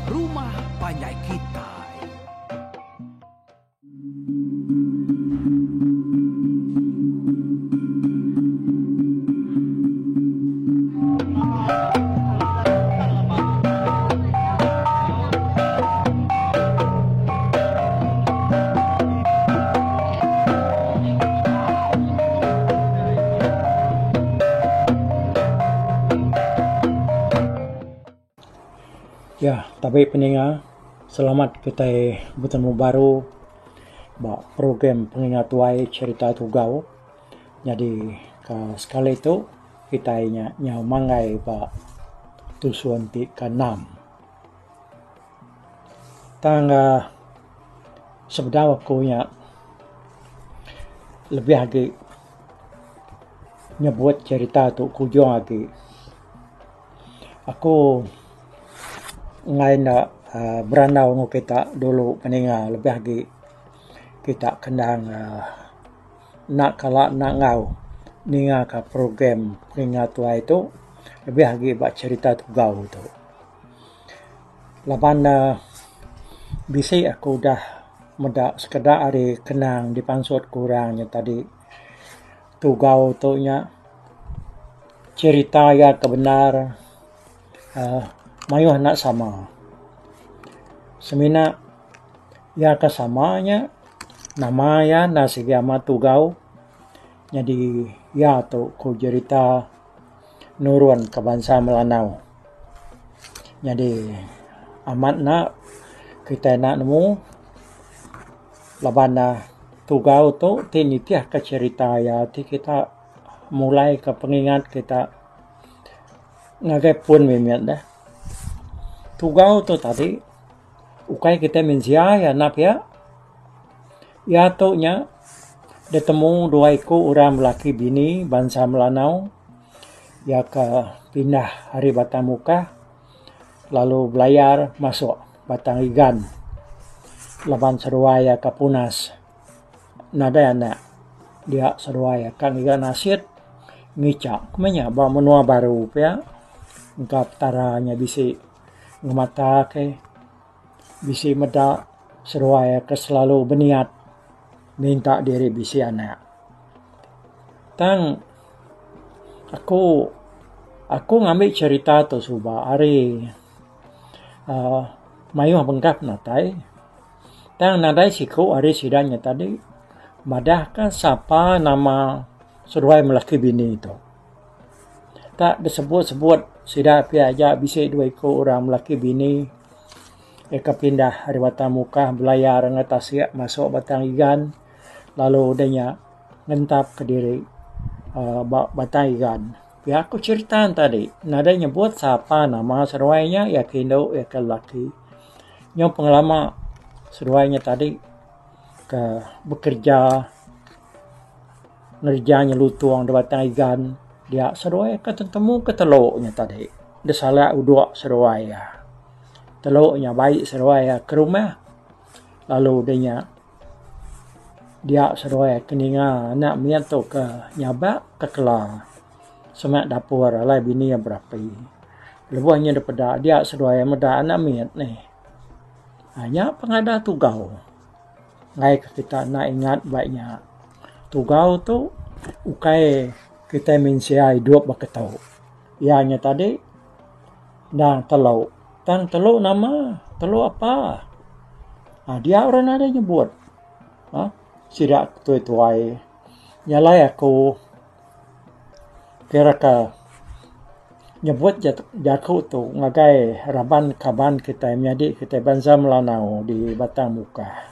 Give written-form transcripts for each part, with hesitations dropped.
Rumah Panjai Kita. Ya, tapi pendengar, selamat kita bertemu baru bak program pengingat tuai cerita tugau. Jadi sekali itu kita nya mangai bak tusuan ti ke-6. Tangga sebenarnya aku nya lebih lagi nyebut cerita tu kujung lagi. Aku ngai na beranau ngo kita dulu peninggal lebih lagi kita kendang nak kalak nak ngau ninga ka program pengingat tua itu lebih lagi bak cerita tugau tu. Laban bisi aku dah medak sekedar hari kenang dipansut kurangnya tadi tugau tu nya cerita ya kebenar mayuh nak sama. Semina ya kesamanya nama ya nasi giama tugau. Jadi ya tu ku cerita nurun ke bangsa Melanau. Jadi amat nak kita nak nemu laban tugau tu tinitiah ke cerita ya ti kita mulai ke pengingat kita ngagai pun mimian dah. Tugau tu tadi ukai kita mensia ya nap ya tu nya ditemu dua ekor orang lelaki bini bangsa Melanau ya ke pindah hari batang muka lalu belayar masuk batang igan laban seruai ke punas nada anak dia seruai kan igan asyid ngicak kemanya bawa menua baru engkap taranya bisi ngemata ke bisi meda seruai ke selalu berniat minta diri bisi anak. Tang aku ngambil cerita tu suba hari mayuh bengkap natai. Tang nadai siku hari sidanya tadi madahkah siapa nama seruai melaki bini itu. Tak disebut-sebut sidak aja bisa dua ekor orang lelaki bini eka pindah hari batang muka belayar ngatasi masuk batang igan lalu dia ngentap ke diri batang igan. Ya aku cerita tadi nada nyebut siapa nama seruainya ya kindo ya ke lelaki. Yang pengalaman seruainya tadi ke bekerja ngerjanya lutuang di batang igan. Dia seruai ketemu ke teluknya tadi. Dia salah uduk seruai ya. Teluknya baik seruai ya ke rumah. Lalu dia seruai keninga nak miat tu ke nyabak ke kelar. Semak dapur lah bini yang berapi. Lebuhnya daripada dia seruai meda anak miat ni. Hanya pengada tugau. Ngai kita nak ingat baiknya. Tugau tu ukai kita mensia hidup baketau. Ianya tadi dan teluk. Tang teluk nama teluk apa? Dia orang ada nyebut. Sidak tuai-tuai. Nyalai aku kira ke nyebut jaku tu ngagai raban kaban kita menjadi kita bangsa Melanau di batang muka.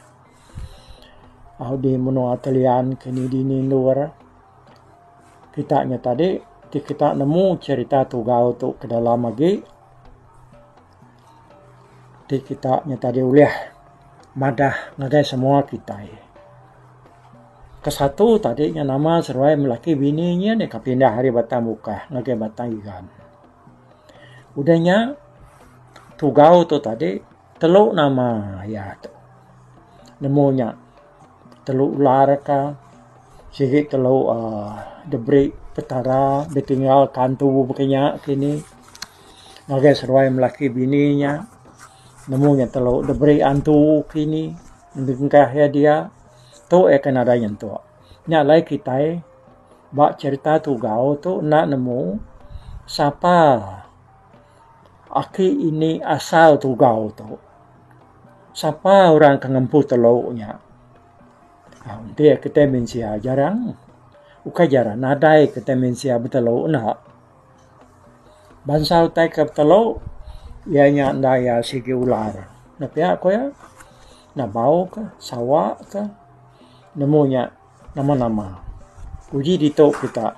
Di menua telian kini dini luar. Kita nya tadi kita nemu cerita tugau tu ke dalam lagi. Kita nya tadi uliah madah ngagai semua kita. Kesatu tadi nya nama seruai melaki bininya ni kapindah hari batang muka ngagai batang igan. Udahnya tugau tu tadi teluk nama ya tu. Nemunya teluk ular ka sikit teluk debrik petara ditinggal kantu bekenya kini ngagai seruai melaki bininya Namunya telok diberi antu kini dengkah ya dia tu akan ada yang tu. Nya lai kita bak cerita tugau tu nak nemu siapa aki ini asal tugau tu. Siapa orang kengempu teloknya. Dia kita mensia jarang. Ukai jarang nadai kita mensia betelok nak. Bangsa utai ke betelok ianya ndaya sigi ular. Na pihak ko ya, na bau ke, sawak ke, nemunya nama-nama. Uji dito kita.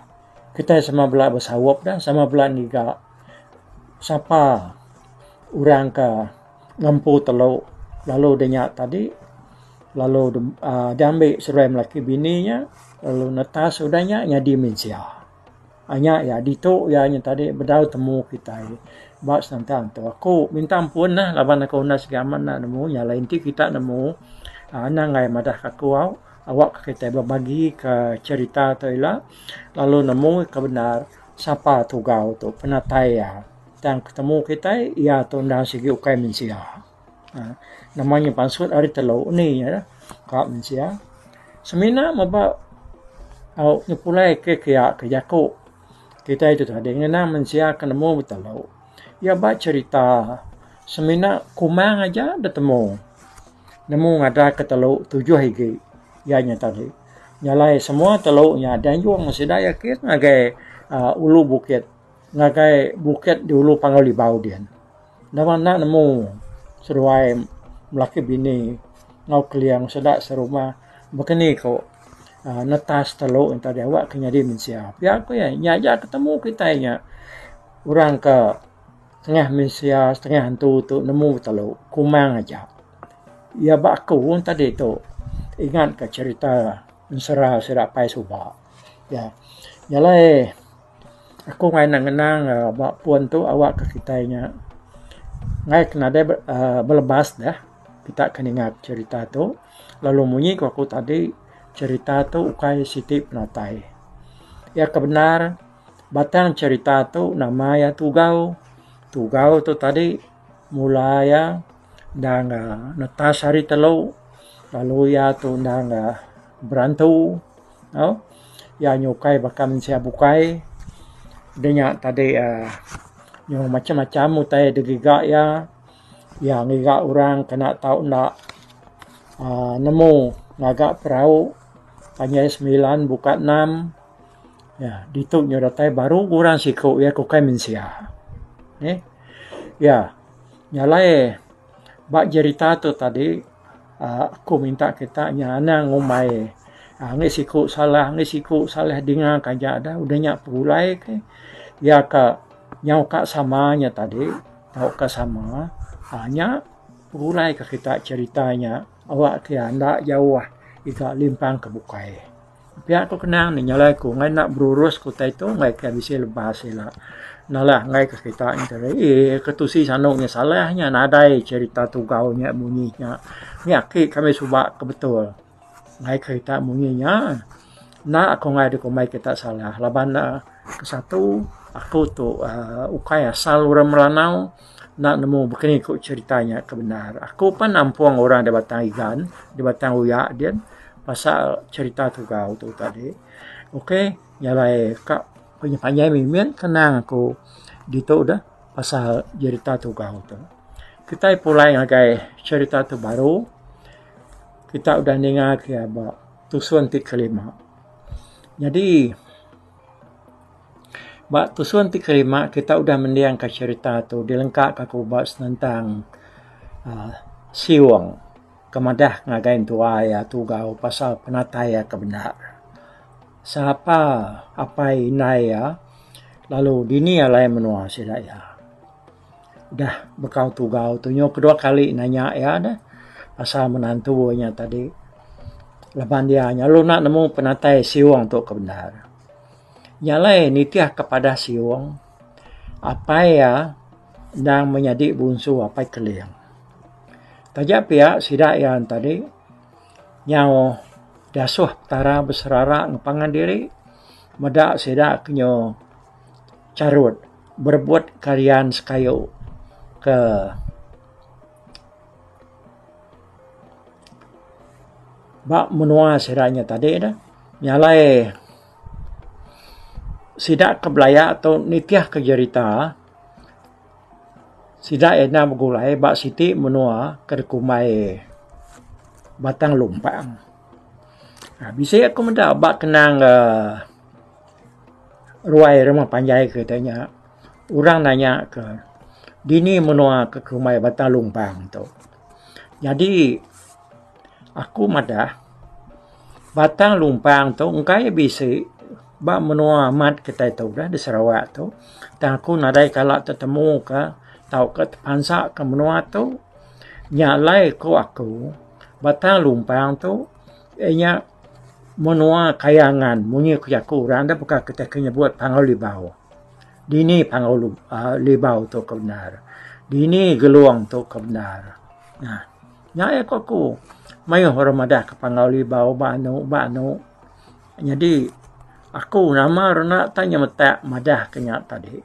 Kita sama belah bersawap dah, sama belah niga. Siapa orang ke ngampu teluk, lalu dia tadi, lalu dia ambil serai melaki bininya, lalu netas udahnya, nyadi mensia. Hanya ya dito ya nya tadi berdau temu kita. Bak tentang tu aku minta ampun lah laban aku nas gaman nak nemu yang lain ti kita nemu nangai madah aku awak kita berbagi ke cerita tu lah lalu nemu kebenar siapa tugau tu penatai ya dan ketemu kita ia tu ndang segi ukai mensia namanya pansut hari telu ni ya kak mensia semina maba au nyepulai ke jaku kita itu tadi ngena mensia kenemu betelu ya baca cerita semina kumang aja bertemu nemu ada ke teluk 7 higi ya nya tadi nyalai semua teluknya dan juga masih daya kit ngagai ulu bukit ngagai bukit di ulu Pangalibau dian dawan nak nemu seruai melaki bini ngau keliang sedak serumah begini kok netas teluk yang tadi awak kenyadi mensia pihak aku ya nyaja ketemu kita nya orang ke tengah mensia setengah hantu tu nemu teluk kumang aja ya bak aku tadi tu ingat ke cerita mensera serak pai suba ya nyalai aku ngai nang bak puan tu awak ke kitanya ngai kena dia berlebas dah kita akan ingat cerita tu lalu munyi aku tadi cerita tu ukai Siti Penatai ya kebenar batang cerita tu nama ya tugau tu tadi mulai ya dan netas hari telu lalu ya tu dan berantu ya nyukai bakam sia bukai denya tadi yang macam-macam mutai degiga ya yang ngiga orang kena tahu nak nemu ngagak perahu hanya 9 buka 6 ya dituk nyodatai baru kurang siku ya kukai mensia ya nyalai bak cerita tu tadi aku minta kita nyana ngumai ngi siku salah dengar kaja ada udahnya pulai ke ya ka nyau ka samanya tadi tau ka sama hanya pulai ke kita ceritanya awak ke anda jauh ika limpang ke bukai pihak aku kenang ni nyalai ku ngai nak berurus ku tai tu ngai ka bisa lepas lah nalah ngai ke kita interi ketusi sanoknya salahnya nadai cerita tugaunya bunyinya ni aki kami cuba kebetul ngai kita bunyinya nak aku ngai aku mai kita salah laban ke satu aku tu ukai asal orang Melanau nak nemu begini kok ceritanya kebenar aku pun nampuang orang di batang igan di batang uyak dia pasal cerita tugau tu tadi okey nyalai kak panjang mimin kenang aku dito dah pasal cerita tugau tu kita pulai ngagai cerita tu baru kita udah dengar ke apa tusuan ti kelima jadi bak tusuan ti kelima kita udah mendiang ke cerita tu dilengkap aku bahas tentang siwang kemadah ngagain tua ya tugau pasal penataya kebenar siapa apa inai ya lalu dini ya lain menua sila ya dah bekau tugau tunyo kedua kali nanya ya dah pasal menantunya tadi leban dia lu nak nemu penatai siwang tu kebenar nyalai nitiah kepada siwang apa ya dan menjadi bunsu apa keliang tajak pihak sidak yang tadi nyau dasuh tara berserara ngepangan diri medak sedak kenyo carut berbuat karian sekayu ke Bak menua siranya tadi dah. Nyalai sidak kebelaya atau nitiah kejerita. Sidak ena begulai bak siti menua kerkumai batang lumpang. Bisa aku mendak bak kenang ruai rumah panjai katanya. Orang nanya ke dini menua ke kumai batang lumpang tu. Jadi aku madah batang lumpang tu engkai bisa bak menua amat kita tu dah di Sarawak tu. Dan aku nadai kalau ketemu ke tau ke pansa ke menua tu nyalai ko aku batang lumpang tu nya menua kayangan munyi ku aku orang dah bukan kita kena buat pangau libau. Dini pangau libau tu kebenar. Dini geluang tu kebenar. Nah, nyai aku mayu hormadah ke pangau libau banu. Jadi aku nama nak tanya mata madah kenyak tadi.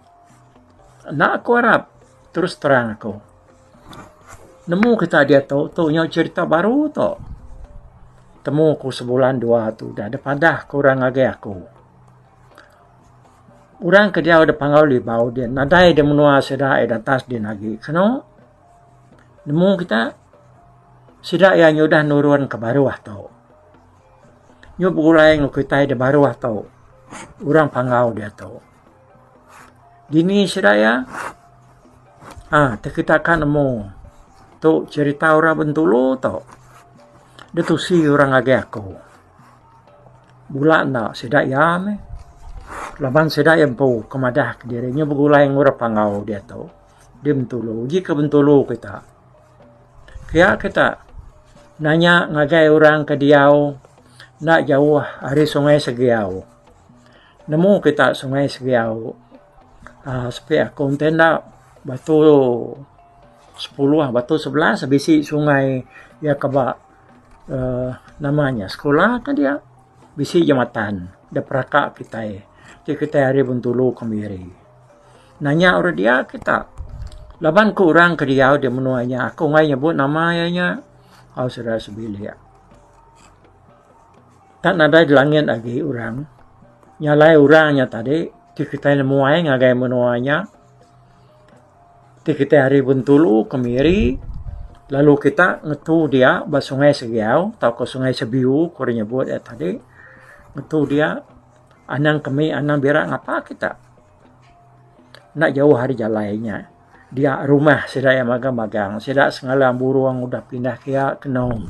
Nak aku harap terus terang aku. Nemu kita dia tu nya cerita baru tu. Temu aku sebulan dua tu dah padah kurang lagi aku. Orang ke dia ada pangau libau dia nadai dia menua sedai dan tas dia lagi. Kena nemu kita sedai yang udah nurun ke baruah tu. Nyu begulai kita di baruah tu. Orang pangau dia tu. Dini sedaya kita akan nemu tu cerita orang Bentulu tu. Dia tu si orang lagi aku. Bulan nak sedaya me. Laban sedaya empu kemadah ke dirinya begulai orang pangau dia tu. Dia Bentulu. Jika Bentulu kita. Kaya kita nanya ngagai orang ke Diau nak jauh hari Sungai Segiau. Nemu kita Sungai Segiau. Sepi aku tenda batu 10 batu 11 bisi sungai ya kebak namanya sekolah kan dia bisi jambatan dia perakak kita hari Bentulu kemiri. Nanya orang dia kita laban kurang ke dia menuanya aku ngai nyebut namanya kau sudah sebilia. Tak ada di langit lagi orang. Nyalai orangnya tadi. Kita nemuai ngagai menuanya. Kita hari Bentulu kemiri. Lalu kita ngetu dia ke Sungai Segiau. Atau ke Sungai Sebiu. Kurang nyebut tadi. Ngetu dia. Anang kami, anang berak ngapa kita. Nak jauh hari jalainya. Dia rumah sedaya magang-magang. Sedak sengalang buruang udah pindah kia kenong.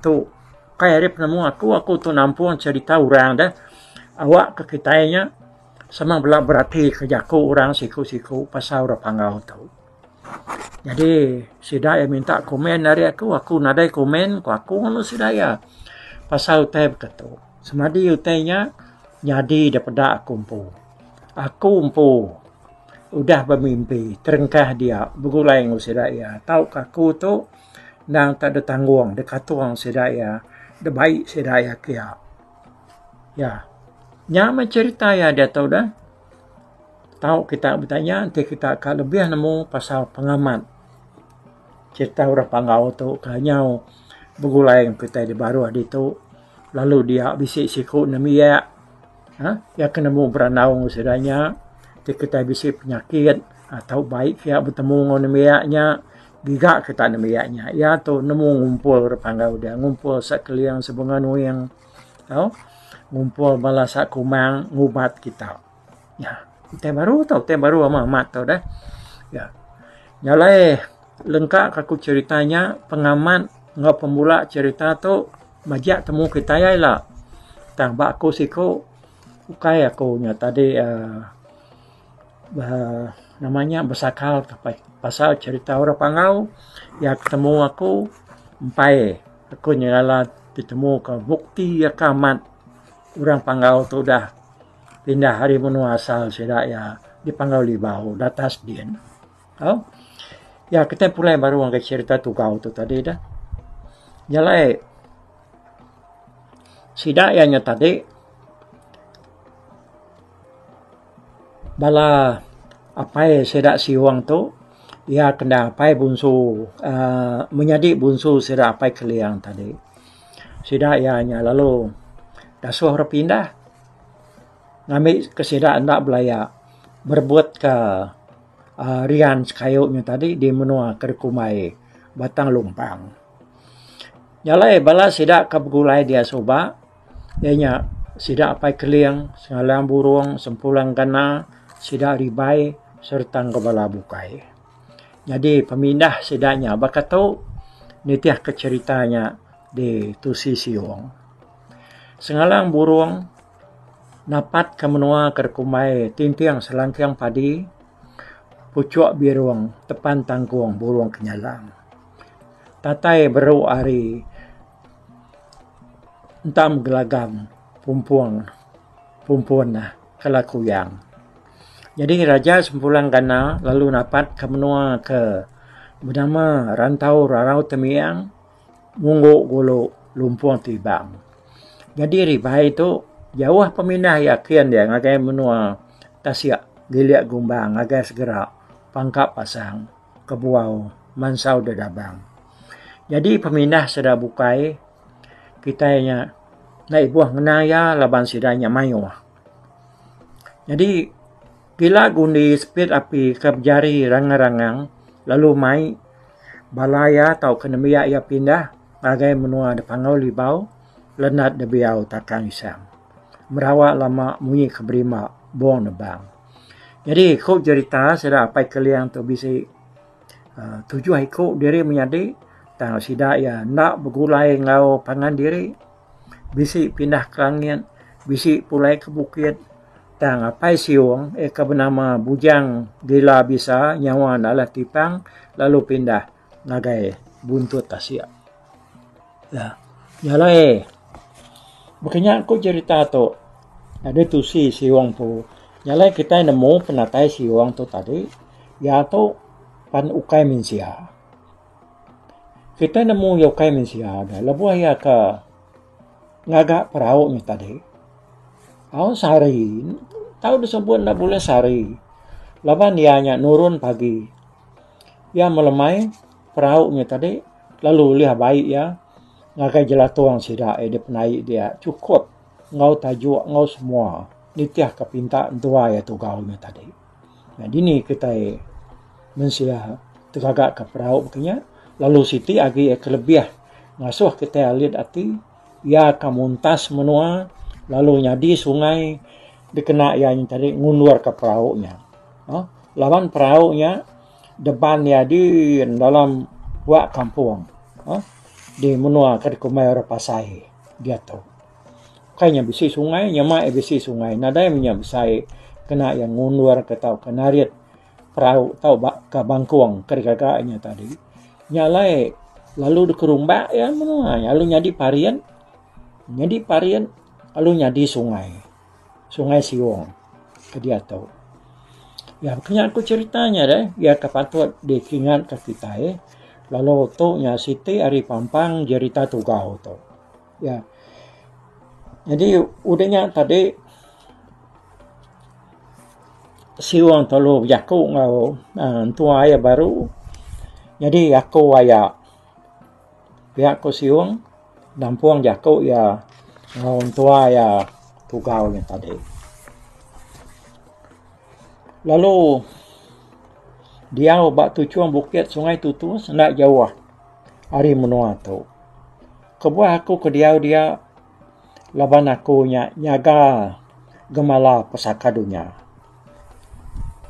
Tu. Kaya hari penemu aku tu nampuan cerita orang dah. Awak ke kitanya sama belak berarti kerjaku orang siku-siku pasal orang pangau tu. Jadi sidaya minta komen dari aku nadai komen aku ngono sidaya. Pasal utai begitu. Semadi utainya jadi daripada aku empu. Aku empu udah bermimpi terengkah dia begulai sidaya. Tahu aku tu nang tak ada tanggung dekat tuang sidaya. De baik sidaya kia. Ya. Nyama cerita ya dia tahu dah. Tahu kita bertanya, nanti kita akan lebih nemu pasal pengamat. Cerita orang pangau tu kanyau begulai kita di baru hari tu. Lalu dia bisik siku nemiak. Ya kena mu beranau sedanya. Nanti kita bisik penyakit atau baik dia bertemu dengan nemiaknya. Gigak kita nemiaknya. Ya tu nemu ngumpul orang pangau dia. Ngumpul sekalian sebungan yang tahu. Ngumpul balasak kumang ngubat kita. Ya, kita baru amat tau dah. Ya. Nyalai lengkap aku ceritanya pengamat ngau pemula cerita tu majak temu kita ya lah. Tang bak aku siku ukai aku nya tadi namanya bersakal pasal cerita orang pangau ya ketemu aku empai aku nyala ditemu ke bukti ya kamat orang pangau tu dah pindah hari menua asal sedak ya di pangau libau datas dia. Oh, ya kita pulai baru angkat cerita tu kau tu tadi dah. Jalai sedak yang tadi bala apa sedak siwang tu ia kena pai bunsu menjadi bunsu sida pai keliang tadi. Sida ianya lalu dasuh pindah ngambil ke sida ndak belaya berbuat ke rian kayunya tadi di menua kerkumai batang lumpang. Nyalai bala sida kabgulai dia soba ianya sida pai keliang sengalang burung sempulang gana sida ribai serta kebala bukai. Jadi pemindah sidanya bakatau nitiah keceritanya di Tusi Siung. Sengalang burung napat ke menua kerkumai tintiang selangkiang padi pucuk biruang tepan tangkuang burung kenyalang. Tatai beru ari entam gelagam pumpuan nah kelakuyang. Jadi raja sempulang gana lalu napat ke menua ke bernama rantau rarau temiang munggu gulu lumpuang tibang. Jadi ribai itu jauh pemindah yakin dia ngagai menua tasya giliak gumbang ngagai segera pangkap pasang kebuau mansau dadabang. Jadi pemindah sudah bukai kitanya naik buah ngenaya laban sidanya mayu. Jadi gila gundi speed api kebjari rangang-rangang lalu mai balaya atau kenemia ia pindah ngagai menua depangau libau lenat debiau takang isang merawak lama munyi keberima buang nebang. Jadi kau cerita sudah apa kalian tu bisi tujuh ikut diri menjadi tang sida ya nak bergulai ngau pangan diri bisi pindah ke langit bisi pulai ke bukit tang apa siung ke bernama bujang gila bisa nyawa adalah tipang lalu pindah ngagai buntut tasya. Ya, nyalai. Makanya aku cerita tu ada Tusi Siung tu. Nyalai kita nemu penatai Siung tu tadi ya tu pan ukai mensia. Kita nemu ya ukai mensia dah. Lebuh ya ke ngagak perahu ni tadi. Awak sehari tahu disebut nak boleh sehari. Laban dianya nurun pagi. Ya melemai perahu ni tadi lalu lihat baik ya. Ngagai jelatuang sida dia penai dia cukup ngau tajuk ngau semua nitiah kepinta tua ya tu gaulnya tadi. Nah dini kita mensia tegagak ke perahu begini lalu siti agi kelebih ngasuh kita lihat ati ya kamuntas menua lalu nyadi sungai dikena yang tadi ngundur ke perahunya. Lawan perahunya depan ya di dalam buat kampung. Di menua ke kumai orang pasai dia tu. Kayaknya bisi sungai, nyama bisi sungai. Nada yang besai kena yang ngundur ke tau kenariat perahu tau ke bangkuang kerigaganya tadi. Nyalai lalu dikerumbak ya menua, lalu nyadi parian lalu nyadi sungai Siung ke dia tu. Ya makanya aku ceritanya deh, ya kepatut dikingat ke kita lalu tu nya Siti Ari Pampang cerita tugau tu. Ya. Jadi udahnya tadi siwang tolu yaku ngau tua ayah baru. Jadi yaku ayah pihak ko siwang dampuang yaku ya ngau tua ayah tugau yang tadi. Lalu dia obat tujuan bukit sungai tutus nak jauh hari menua tu. Kebuah aku ke dia laban aku nyaga gemala pesaka dunia.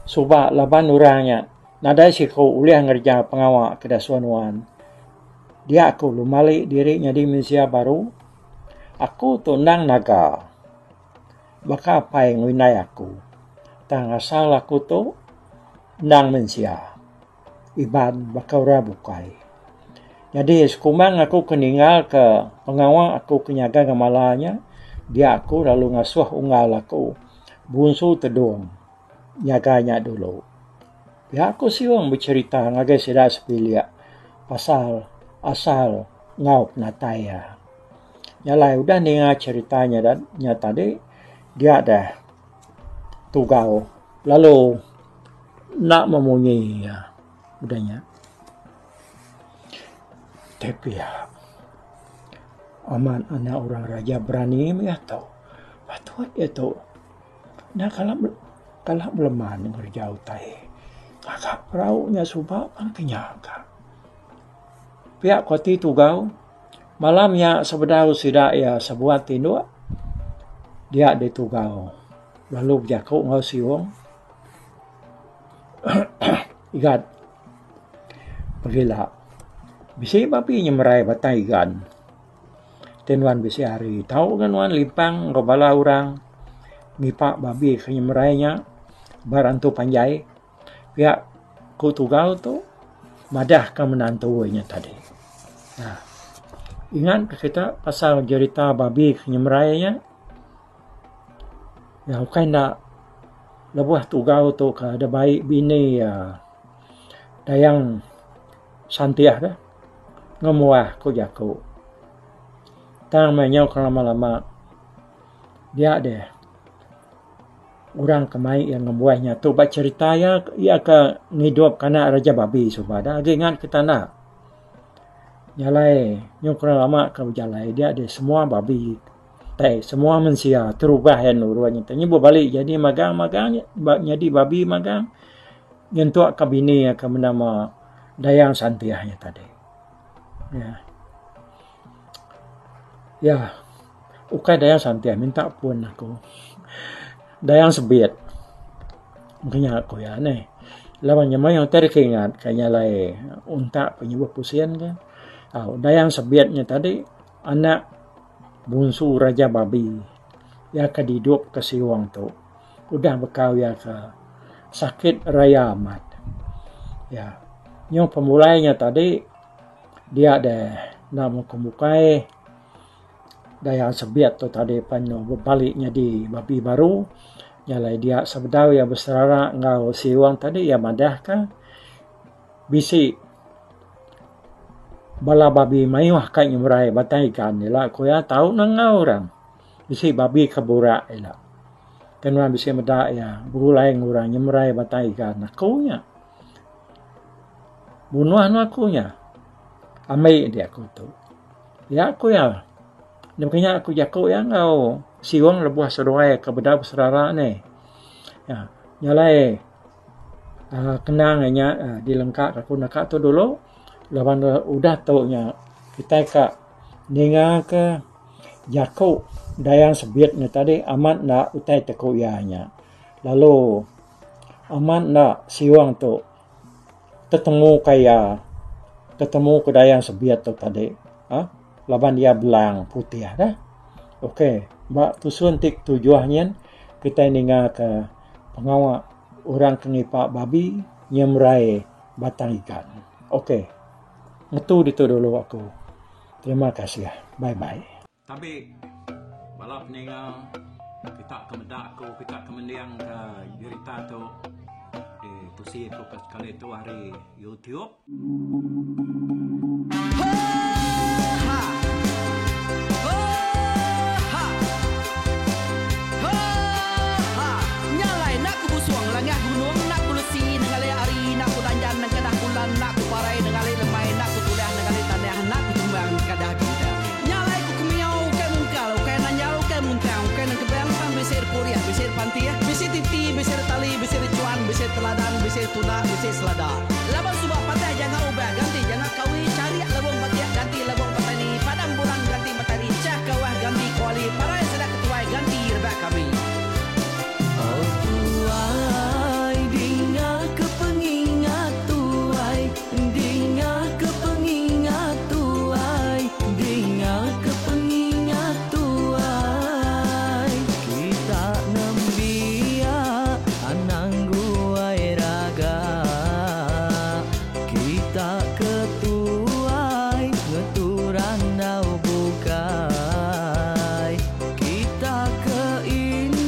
Subak laban orangnya nadai si ko uliah ngerja pengawak kedasuanuan. Dia aku lumalik diri nyadi Malaysia baru. Aku tu nang naga. Baka apa yang winai aku. Tang asal aku tu nang mensia iban bakaura bukai. Jadi sekumang aku keninggal ke pengawal aku kenyaga gemalanya dia aku lalu ngasuh unggal aku bunsu tedung nyaganya dulu. Ya aku siung bercerita ngagai sida sepilia pasal asal ngau penataya. Nyalai udah ninga ceritanya dan nyata tadi dia dah tugau lalu nak memunyi udahnya. Tapi ya aman anak orang raja berani ya tau. Patut ya tau. Nah kalau melemah dengan jauh tai. Kakak peraunya subah kan kenyangka. Pihak koti tugau malamnya sebedau sidak ya sebuah tinduk dia di tugau. Lalu jakau ngau siwong. Igat. Pergilah. Bisi babi nyemerai batai ikan. Tenwan bisi hari. Tahu kan wan limpang robala orang. Ngipak babi ke nyemerainya. Barantu panjai. Pihak kutugau tu. Madah ke menantunya tadi. Nah. Ingat kita pasal cerita babi ke nyemerainya. Ya bukan nak. Lebuah tugau tu ke ada baik bini ya. Dayang santiah dah. Ngemuah ko jago. Tang menyau ke lama-lama. Dia deh. Orang kemai yang ngemuahnya tu. Baca cerita ya. Ia ke ngidup kana raja babi. Subada. Lagi ingat kita nak. Nyalai. Yang kurang lama ke berjalai. Dia deh semua babi. Semua manusia terubah yang uruannya. Tanya balik jadi magang. Jadi babi magang. Nyentuak kabini yang bernama Dayang Santiahnya tadi. Ya, ukai Dayang Santiah minta pun aku. Dayang Sebiet. Makanya aku ya nih. Lawan nyamai yang teringat kayaknya lai unta penyebab pusian kan. Dayang Sebietnya tadi anak bungsu Raja Babi. Ya kedidup ke siwang tu. Udah bekau ya ke sakit raya amat. Ya. Yang pemulainya tadi dia ada nama kemukai Dayang Sebiet tu tadi panyo berbaliknya di babi baru. Nyalai dia sebedau ya berserara ngau siwang tadi ya madah kan. Bisi bala babi mayuh kan nyemerai batai ikan nila ko ya tahu nangau orang. Bisi babi keburak ila. Kenwan bisi medak ya berulai ngurang nyemerai batai ikan akunya. Bunuhan akunya. Amai dia aku tu. Ya aku ya. Makanya aku jago ya ngau siwang lebuah sedoai ke bedau serara ni. Ya, nyalai kenangnya dilengkap aku nak tu dulu. Lawan udah tu nya kita ka ninga ke jago Dayang Sebietnya tadi amat nak utai tekuyanya. Lalu amat nak siwang tu ketemu ke Dayang Sebiet tu tadi. Laban dia belang putih dah. Okey. Mak tu suntik tujuannya kita ninga ke pengawak orang kengipak babi nyemrai batang ikan. Okey. Itu dulu aku. Terima kasih. Bye-bye. Tapi balap ninga kita kemedak ko kita kemendiang ke cerita tu tu si ko kali tu hari YouTube. Nyalai nak ku busuang langah gunung nak ku lesi nengalai ari nak ku tanjan nang kedah bulan nak ku parai nengalai lemai nak ku tulah nengalai tanah nak ku tumbang kadah kita. Nyalai ku kemiau ke mungkal ke nanjau ke muntang ke nang kebang tam besir kuliah besir pantia besir titi besir tali besir cuan besir teladan besir tuna besir selada. Laban subah patah jangan ubah ganti jangan kawi cari labung patiak ganti labung petani padam bulan ganti matahari cah kawah ganti kuali parai sedak ketuai ganti rebak kami. Oh tuai dinga kepengingat tuai dinga kepengingat tuai dinga kepengingat tuai kita nembia anang guai raga kita ketuai ngeturang nau bukai kita ke ini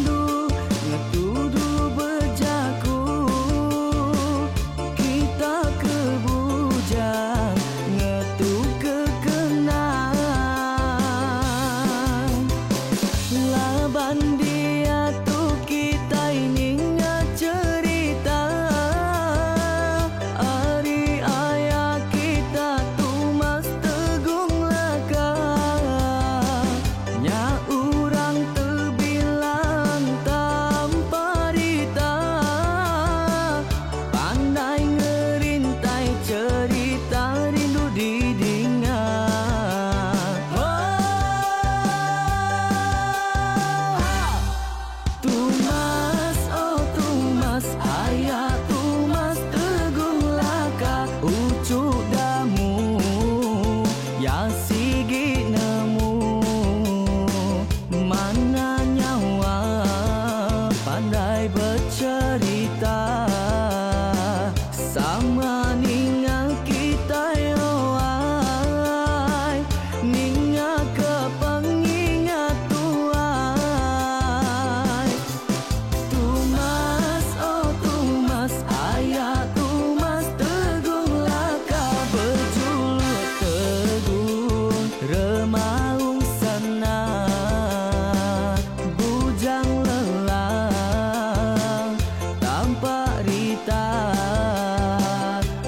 sama ninga kita yo ai, ninga ke pengingat tuai. Tumas oh tumas ayah tumas tegung laka berjuluk tegung remaung sana bujang lelang tanpa rita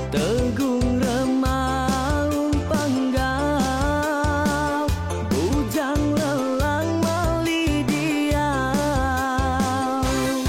tegung remaung panggau bujang lelang mali dia.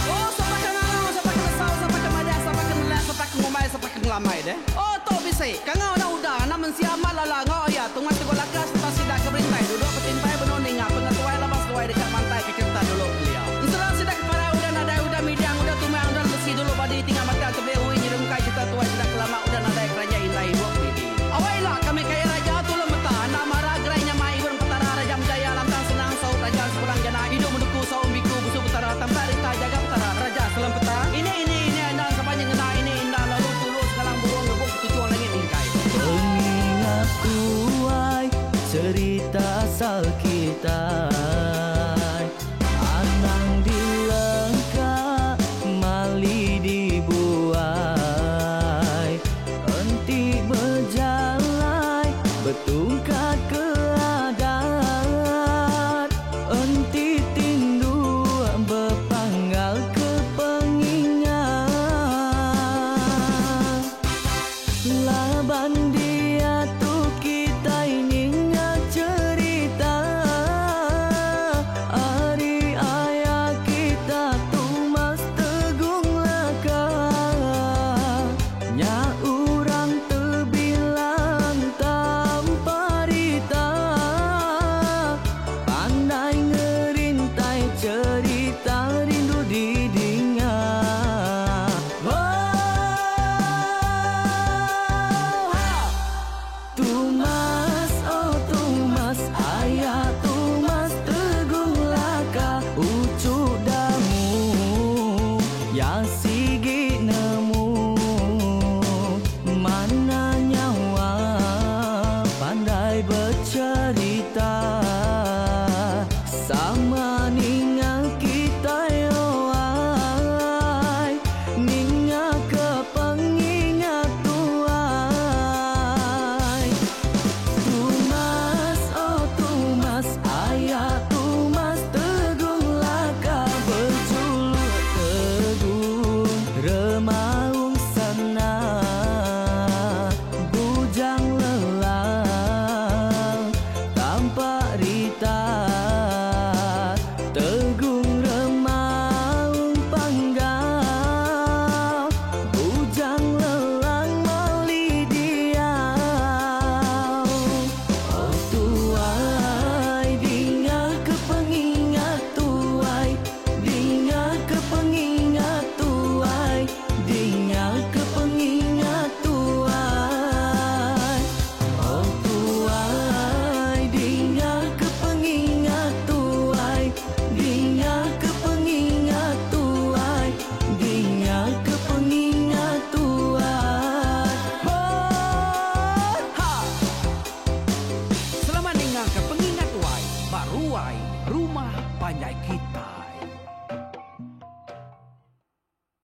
Oh, siapa kenal, siapa kesal, siapa kemadia, siapa kenal, siapa ngomai, siapa ngelamai deh. Oh, to bisa. Kangau dah udah, namun siapa lala ngau ya. Tunggu tunggu lakas, kita sidak ke berintai. Duduk petintai benoning, pengatuai lepas tuai dekat pantai ke kita dulu beliau. Setelah sidak para udah nada udah midang udah tumang udah besi dulu badi tinggal mata ke behu nyerungkai kita tuai sidak kelama udah nada kerajaan intai buat bidi. Awailah kami kaya raja tu lemeta, nak marah gerainya mai burung petara raja jaya lantang senang saut raja sepulang jana hidup menduku saum biku busuk petara tanpa rita jaga petara raja selam peta. Ini indah sepanjang ngena ini indah lalu tulus sekarang burung ngebuk tujuan langit ingkai. Pengingat tuai cerita asal kita, anang dilengkap mali dibuai, enti berjalan bertungkat ke adat, enti tindu berpanggal ke pengingat. Laban dia tu kita ini ingat cerita hari ayah kita tu mas tegung laka nya urang terbilang tanpa rita pandai ngerintai cerita rindu didingat. Tumas oh tumas ayah tumas tegung laka ucuk damu yang sigi nemu mana nyawa pandai bercerita sama ninga kita yo ai, ninga ke pengingat tuai. Tumas oh tumas ayah tumas tegung laka berjuluk tegung remaung sana bujang lelang tanpa rita tegung remaung panggau bujang lelang mali dia. Oh tuai dinga ke pengingat tuai, dinga ke pengingat tuai, dinga ke pengingat tuai. Oh tuai dinga ke pengingat tuai, dinga ke pengingat tuai, dinga ke pengingat tuai. Oh, ha. Selamat dengar ke pengingat tuai, baruai rumah panjai kita.